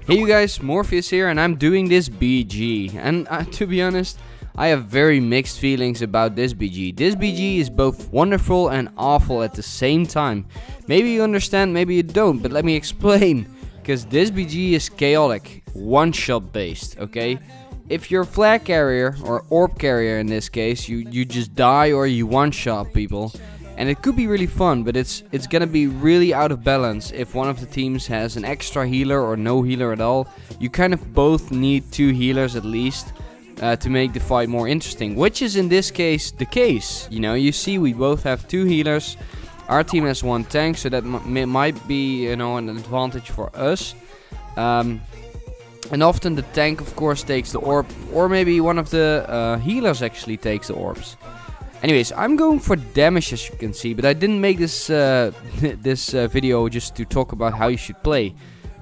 Hey you guys, Morpheus here, and I'm doing this BG. And to be honest, I have very mixed feelings about this BG. This BG is both wonderful and awful at the same time. Maybe you understand, maybe you don't, but let me explain. Because this BG is chaotic, one-shot based, okay? If you're a flag carrier, or orb carrier in this case, you just die or you one-shot people. And it could be really fun, but it's gonna be really out of balance if one of the teams has an extra healer or no healer at all. You kind of both need 2 healers at least to make the fight more interesting, which is in this case the case. You know, you see we both have 2 healers. Our team has 1 tank, so that might be, you know, an advantage for us. And often the tank, of course, takes the orb, or maybe one of the healers actually takes the orbs. Anyways, I'm going for damage, as you can see, but I didn't make this video just to talk about how you should play.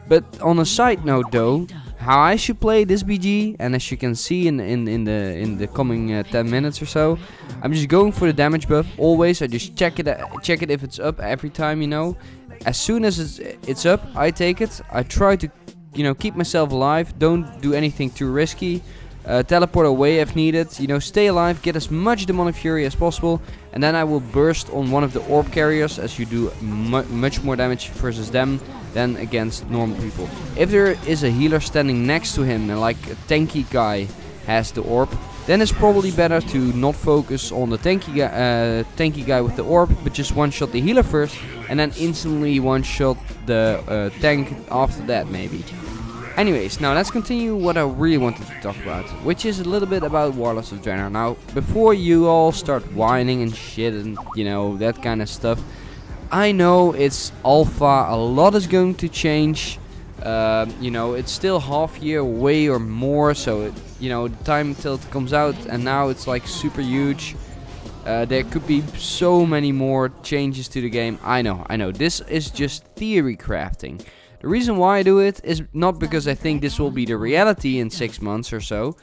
But on a side note, though, how I should play this BG, and as you can see in the coming 10 minutes or so, I'm just going for the damage buff. Always, I just check it if it's up every time, you know. As soon as it's up, I take it. I try to, you know, keep myself alive. Don't do anything too risky. Teleport away if needed, you know, stay alive, get as much demonic fury as possible, and then I will burst on one of the orb carriers, as you do much more damage versus them than against normal people. If there is a healer standing next to him, and like a tanky guy has the orb, then it's probably better to not focus on the tanky guy with the orb, but just one-shot the healer first, and then instantly one-shot the tank after that, maybe. Anyways, now let's continue what I really wanted to talk about, which is a little bit about Warlocks of Draenor. Now, before you all start whining and shit and, you know, that kind of stuff, I know it's alpha, a lot is going to change. You know, it's still half year away or more, so, you know, the time until it comes out, and now it's like super huge. There could be so many more changes to the game. I know, this is just theory crafting. The reason why I do it is not because I think this will be the reality in 6 months or so.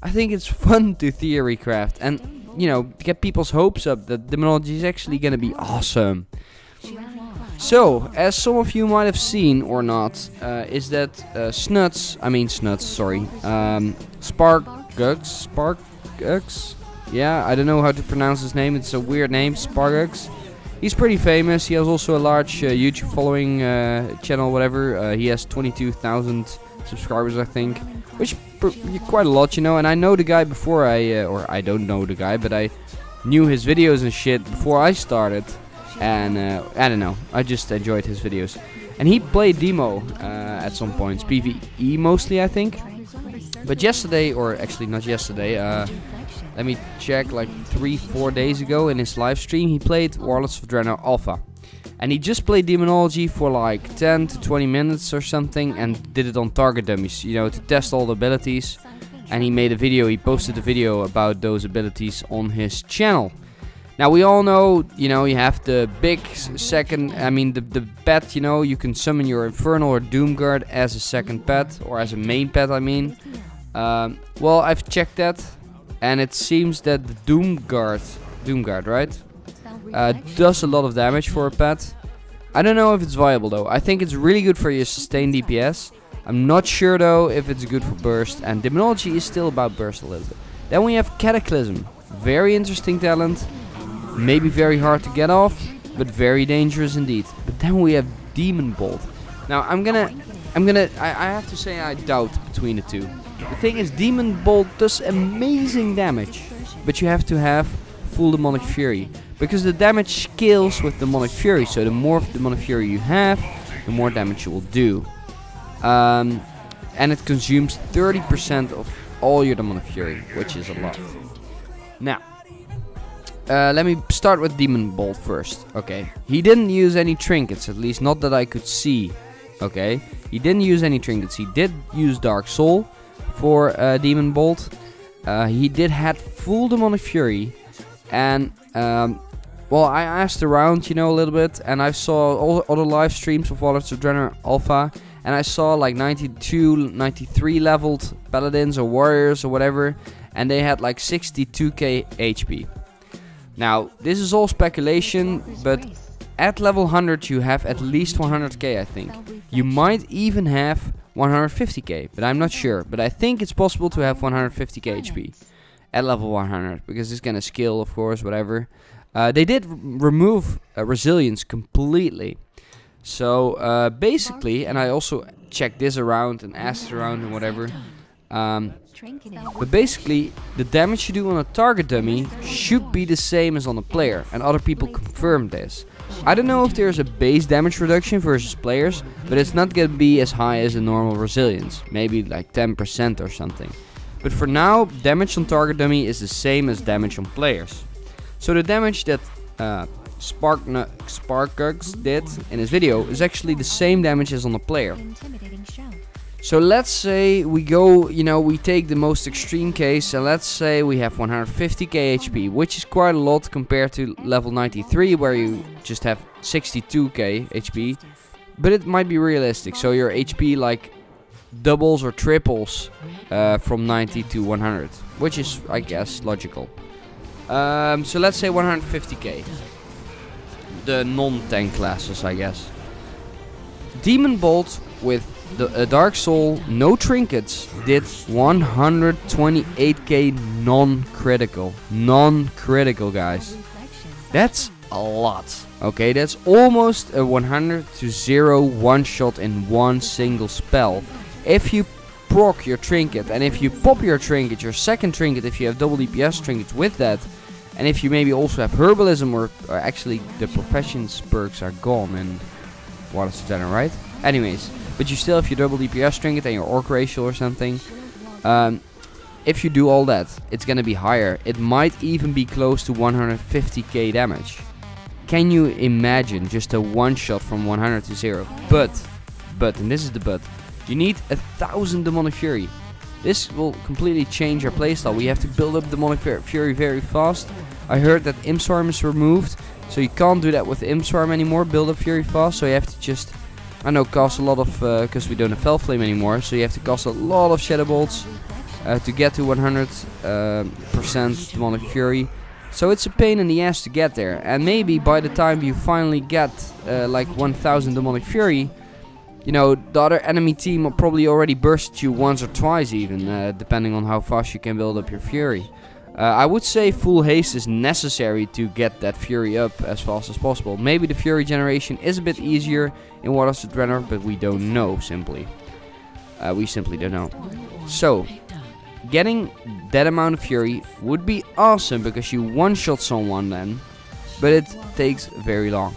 I think it's fun to theory craft and, you know, get people's hopes up that demonology is actually gonna be awesome. So, as some of you might have seen or not, is that Spargux, yeah, I don't know how to pronounce his name, it's a weird name, Spargux. He's pretty famous. He has also a large YouTube following, channel, whatever. He has 22,000 subscribers, I think, which is quite a lot, you know. And I know the guy before or I don't know the guy, but I knew his videos and shit before I started. And I don't know, I just enjoyed his videos. And he played Demo at some points, PvE mostly, I think. But yesterday, or actually not yesterday, let me check, like 3-4 days ago in his live stream, he played Warlocks of Draenor Alpha. And he just played Demonology for like 10 to 20 minutes or something and did it on target dummies, you know, to test all the abilities. And he made a video, he posted a video about those abilities on his channel. Now we all know, you know, you have the big the pet, you know, you can summon your Infernal or Doomguard as a second pet, or as a main pet, I mean. Well, I've checked that. And it seems that the Doomguard, right? Does a lot of damage for a pet. I don't know if it's viable though. I think it's really good for your sustained DPS. I'm not sure though if it's good for burst. And Demonology is still about burst a little bit. Then we have Cataclysm. Very interesting talent. Maybe very hard to get off, but very dangerous indeed. But then we have Demon Bolt. Now I have to say I doubt between the two. The thing is, Demon Bolt does amazing damage, but you have to have full Demonic Fury, because the damage scales with Demonic Fury, so the more Demonic Fury you have, the more damage you will do. And it consumes 30% of all your Demonic Fury, which is a lot. Now, let me start with Demon Bolt first. Okay, he didn't use any trinkets, at least not that I could see. Okay, he didn't use any trinkets. He did use Dark Soul for Demon Bolt. He did have full Demonic Fury, and well, I asked around, you know, a little bit, and I saw all other live streams of Warlocks of Draenor Alpha, and I saw like 92, 93 leveled paladins or warriors or whatever, and they had like 62k HP. Now, this is all speculation, but at level 100 you have at least 100k, I think. You might even have 150k, but I'm not sure. But I think it's possible to have 150k HP at level 100, because it's gonna scale, of course, whatever. They did remove resilience completely. So basically, and I also checked this around and asked around and whatever. But basically, the damage you do on a target dummy should be the same as on a player, and other people confirmed this. I don't know if there's a base damage reduction versus players, but it's not gonna be as high as a normal resilience, maybe like 10% or something. But for now, damage on target dummy is the same as damage on players. So the damage that Sparkugs did in his video is actually the same damage as on a player. So let's say we go, you know, we take the most extreme case, and let's say we have 150k HP, which is quite a lot compared to level 93, where you just have 62k HP. But it might be realistic, so your HP like doubles or triples from 90 to 100, which is, I guess, logical. So let's say 150k. The non-tank classes, I guess. Demon Bolt with the Dark Soul, no trinkets, did 128k non-critical. Non-critical, guys. That's a lot. Okay, that's almost a 100 to 0 one-shot in one single spell. If you proc your trinket, and if you pop your trinket, your second trinket, if you have double DPS trinkets with that, and if you maybe also have herbalism, or actually the professions perks are gone in Water Citadel, right? Anyways, but you still have your double DPS trinket and your orc ratio or something. If you do all that, it's gonna be higher. It might even be close to 150k damage. Can you imagine just a one shot from 100 to 0? But, and this is the but, you need 1000 Demonic Fury. This will completely change our playstyle. We have to build up Demonic Fury very fast. I heard that Imp Swarm is removed, so you can't do that with Imp Swarm anymore, build up Fury fast, so you have to just, I know, cast a lot of, because we don't have Fel Flame anymore, so you have to cast a lot of Shadow Bolts to get to 100% Demonic Fury. So it's a pain in the ass to get there, and maybe by the time you finally get like 1000 Demonic Fury, you know, the other enemy team will probably already burst you once or twice even, depending on how fast you can build up your Fury. I would say full haste is necessary to get that Fury up as fast as possible. Maybe the Fury generation is a bit easier in Water Citadel, but we don't know, simply. We simply don't know. So, getting that amount of Fury would be awesome, because you one-shot someone then, but it takes very long.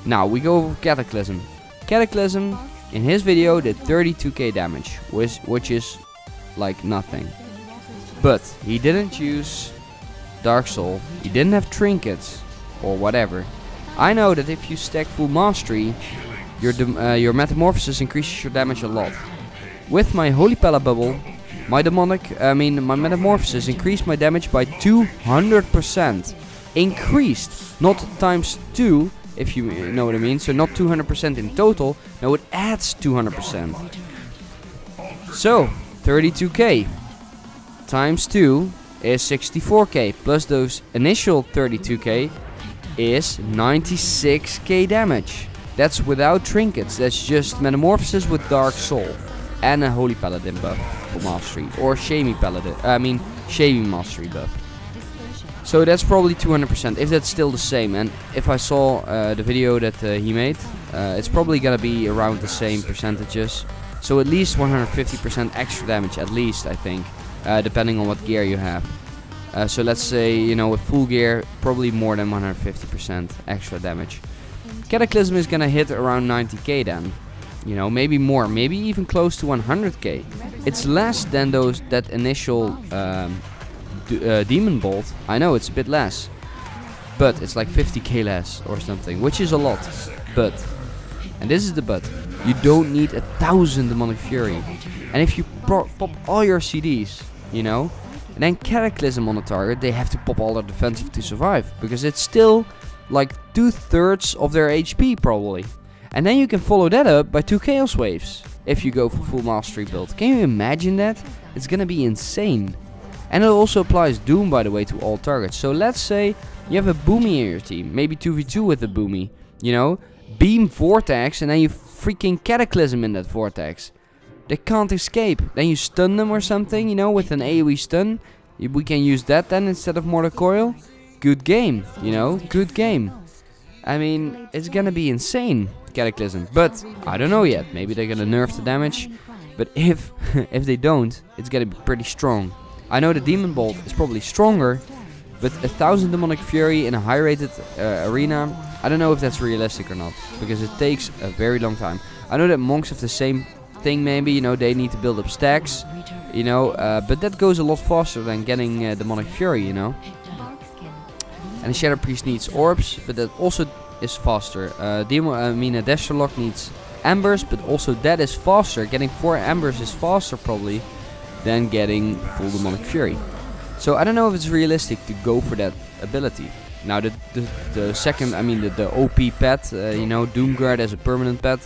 Now, we go over Cataclysm. Cataclysm, in his video, did 32k damage, which is like nothing. But he didn't use Dark Soul, he didn't have trinkets, or whatever. I know that if you stack full mastery, your Metamorphosis increases your damage a lot. With my Holy Pella Bubble, my Metamorphosis increased my damage by 200%. Increased, not times 2, if you know what I mean. So not 200% in total, no, it adds 200%. So, 32k. Times 2 is 64k, plus those initial 32k is 96k damage. That's without trinkets, that's just Metamorphosis with Dark Soul and a Holy Paladin buff for mastery, or Shamey Paladin, Shamey mastery buff. So that's probably 200%, if that's still the same. And if I saw the video that he made, it's probably gonna be around the same percentages. So at least 150% extra damage, at least, I think. Depending on what gear you have. So let's say, you know, with full gear, probably more than 150% extra damage. Cataclysm is gonna hit around 90k then. You know, maybe more, maybe even close to 100k. It's less than that initial Demon Bolt. I know it's a bit less, but it's like 50k less or something, which is a lot. But, and this is the but, you don't need 1000 Demonic Fury. And if you pop all your CDs, you know, and then Cataclysm on the target, they have to pop all their defensive to survive, because it's still like 2/3 of their HP probably. And then you can follow that up by 2 Chaos Waves if you go for full mastery build. Can you imagine that? It's gonna be insane. And it also applies Doom, by the way, to all targets. So let's say you have a Boomy in your team, maybe 2v2 with a Boomy, you know, beam Vortex, and then you freaking Cataclysm in that Vortex. They can't escape. Then you stun them or something, you know, with an AoE stun. We can use that then instead of Mortal Coil. Good game, you know, good game. I mean, it's gonna be insane, Cataclysm. But I don't know yet. Maybe they're gonna nerf the damage. But if they don't, it's gonna be pretty strong. I know the Demon Bolt is probably stronger, but 1000 Demonic Fury in a high rated arena, I don't know if that's realistic or not, because it takes a very long time. I know that monks have the same thing maybe, you know, they need to build up stacks, you know, but that goes a lot faster than getting Demonic Fury, you know. And the Shadow Priest needs orbs, but that also is faster. A Dasher Lock needs embers, but also that is faster. Getting 4 embers is faster probably than getting full Demonic Fury. So I don't know if it's realistic to go for that ability. Now the second, I mean the OP pet, you know, Doomguard as a permanent pet,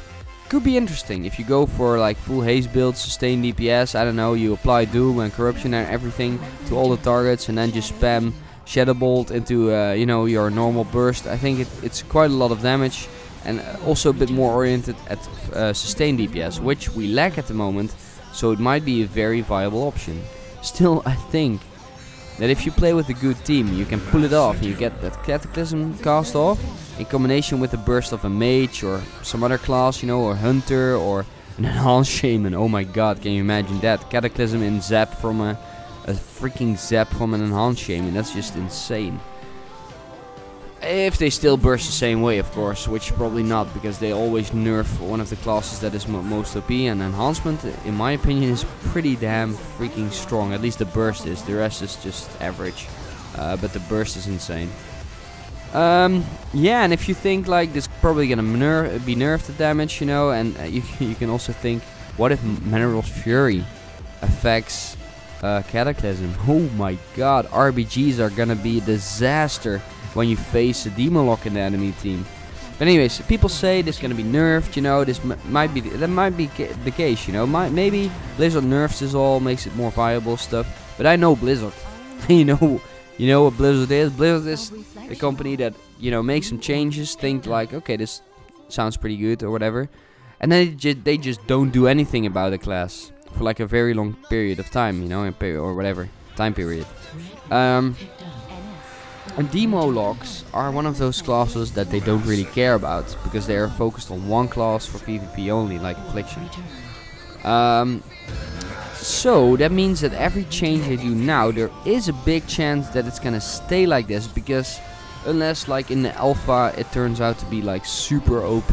could be interesting. If you go for like full haste build, sustain DPS, I don't know, you apply Doom and Corruption and everything to all the targets and then just spam Shadow Bolt into you know, your normal burst. I think it's quite a lot of damage and also a bit more oriented at sustain DPS, which we lack at the moment, so it might be a very viable option. Still, I think that if you play with a good team, you can pull it off and you get that Cataclysm cast off in combination with the burst of a mage or some other class, you know, or hunter or an enhanced shaman. Oh my god, can you imagine that? Cataclysm in zap from a freaking zap from an enhanced shaman. That's just insane. If they still burst the same way, of course, which probably not, because they always nerf one of the classes that is most OP, and enhancement, in my opinion, is pretty damn freaking strong. At least the burst is, the rest is just average, but the burst is insane. Yeah, and if you think like this probably gonna be nerfed the damage, you know, and you can also think, what if Mineral Fury affects Cataclysm? Oh my god, RBGs are gonna be a disaster when you face a Demo Lock in the enemy team. But anyways, people say this is gonna be nerfed, you know, this might be the case, you know. Maybe Blizzard nerfs this all, makes it more viable stuff. But I know Blizzard. you know what Blizzard is? Blizzard is a company that, you know, makes some changes, think like, okay, this sounds pretty good or whatever, and then they just don't do anything about the class for like a very long period of time, you know, or whatever time period. And Demo Locks are one of those classes that they don't really care about, because they are focused on one class for PvP only, like Affliction. So that means that every change they do now, there is a big chance that it's gonna stay like this, because unless like in the alpha it turns out to be like super OP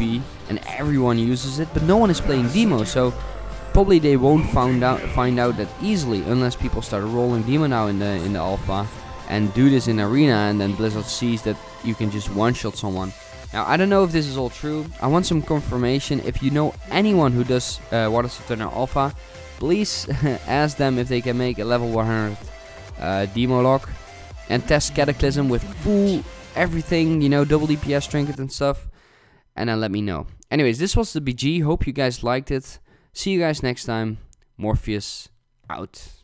and everyone uses it, but no one is playing Demo, so probably they won't find out that easily unless people start rolling Demo now in the alpha and do this in arena, and then Blizzard sees that you can just one-shot someone. Now, I don't know if this is all true. I want some confirmation. If you know anyone who does Water Eternal Alpha, please ask them if they can make a level 100 Demo Lock and test Cataclysm with full everything, you know, double DPS trinket and stuff, and then let me know. Anyways, this was the BG. Hope you guys liked it. See you guys next time. Morpheus out.